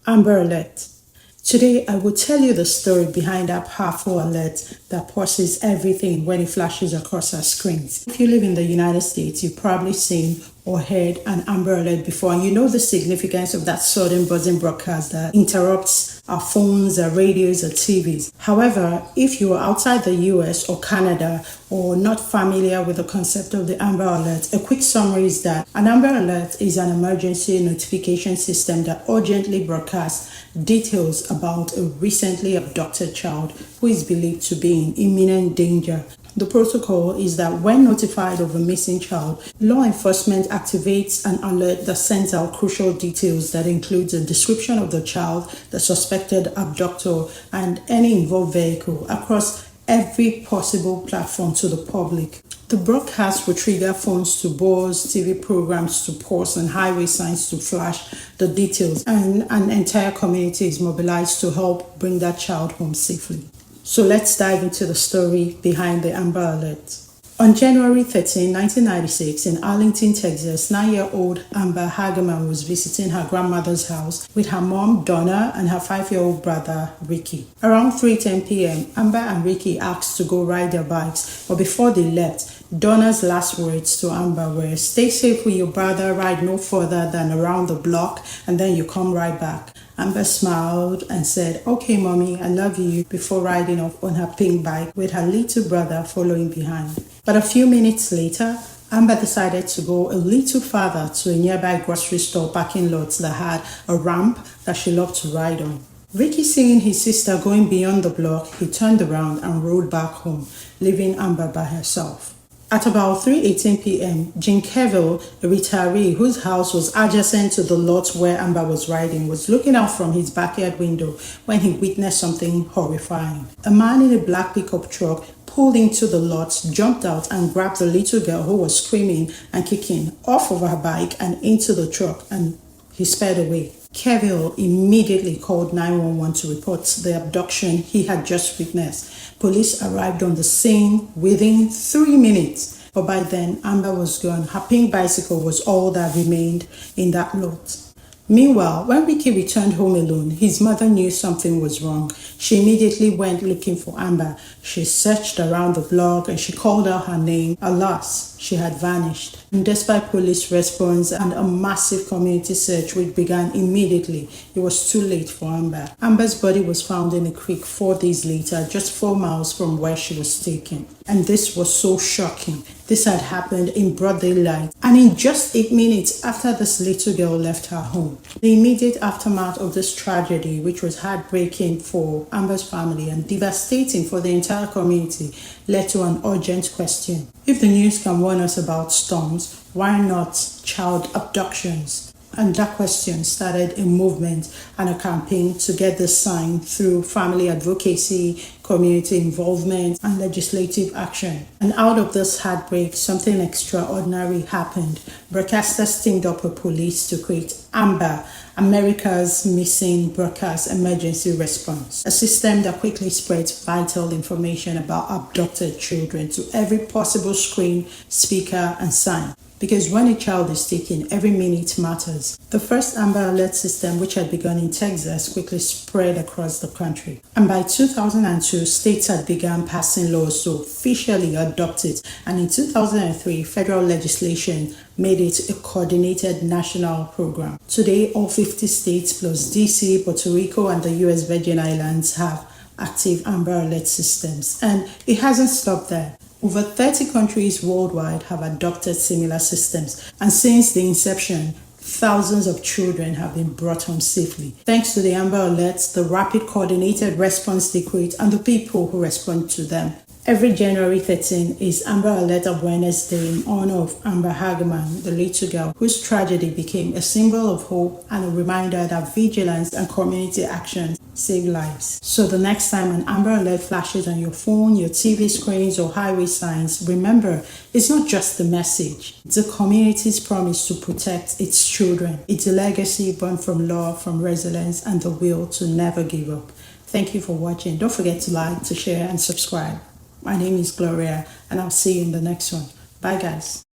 Amber Alert. Today, I will tell you the story behind that powerful alert that pauses everything when it flashes across our screens. If you live in the United States, you've probably seen or heard an Amber Alert before, and you know the significance of that sudden buzzing broadcast that interrupts our phones, our radios, our TVs. However, if you are outside the US or Canada or not familiar with the concept of the Amber Alert, a quick summary is that an Amber Alert is an emergency notification system that urgently broadcasts details about a recently abducted child who is believed to be in imminent danger. The protocol is that when notified of a missing child, law enforcement activates an alert that sends out crucial details that includes a description of the child, the suspected abductor, and any involved vehicle across every possible platform to the public. The broadcast will trigger phones to buzz, TV programs to pause, and highway signs to flash the details, and an entire community is mobilized to help bring that child home safely. So let's dive into the story behind the Amber Alert. On January 13, 1996, in Arlington, Texas, 9-year-old Amber Hagerman was visiting her grandmother's house with her mom, Donna, and her 5-year-old brother, Ricky. Around 3:10 p.m., Amber and Ricky asked to go ride their bikes, but before they left, Donna's last words to Amber were, "Stay safe with your brother, ride no further than around the block, and then you come right back." Amber smiled and said, "Okay, mommy, I love you," before riding off on her pink bike with her little brother following behind. But a few minutes later, Amber decided to go a little farther to a nearby grocery store parking lot that had a ramp that she loved to ride on. Ricky, seeing his sister going beyond the block, he turned around and rode back home, leaving Amber by herself. At about 3:18 p.m., Jim Cavill, a retiree whose house was adjacent to the lot where Amber was riding, was looking out from his backyard window when he witnessed something horrifying. A man in a black pickup truck pulled into the lot, jumped out, and grabbed the little girl who was screaming and kicking off of her bike and into the truck, and he sped away. Cavill immediately called 911 to report the abduction he had just witnessed. Police arrived on the scene within 3 minutes, but by then Amber was gone. Her pink bicycle was all that remained in that lot. Meanwhile, when Ricky returned home alone, his mother knew something was wrong. She immediately went looking for Amber. She searched around the block and she called out her name. Alas, she had vanished. And despite police response and a massive community search which began immediately, it was too late for Amber. Amber's body was found in a creek 4 days later, just 4 miles from where she was taken. And this was so shocking. This had happened in broad daylight, and in just 8 minutes after this little girl left her home. The immediate aftermath of this tragedy, which was heartbreaking for Amber's family and devastating for the entire community, led to an urgent question. If the news can warn us about storms, why not child abductions? And that question started a movement and a campaign to get this sign through family advocacy, community involvement, and legislative action. And out of this heartbreak, something extraordinary happened. Broadcasters teamed up with police to create Amber, America's Missing Broadcast Emergency Response, a system that quickly spreads vital information about abducted children to every possible screen, speaker, and sign. Because when a child is taken, every minute matters. The first Amber Alert system, which had begun in Texas, quickly spread across the country. And by 2002, states had begun passing laws to officially adopt it. And in 2003, federal legislation made it a coordinated national program. Today, all 50 states plus DC, Puerto Rico, and the US Virgin Islands have active Amber Alert systems. And it hasn't stopped there. Over 30 countries worldwide have adopted similar systems, and since the inception, thousands of children have been brought home safely. Thanks to the Amber Alerts, the rapid coordinated response they create, and the people who respond to them. Every January 13 is Amber Alert Awareness Day in honor of Amber Hagerman, the little girl whose tragedy became a symbol of hope and a reminder that vigilance and community action save lives. So the next time an Amber Alert flashes on your phone, your TV screens, or highway signs, remember, it's not just the message. It's a community's promise to protect its children. It's a legacy born from love, from resilience, and the will to never give up. Thank you for watching. Don't forget to like, to share, and subscribe. My name is Gloria, and I'll see you in the next one. Bye, guys.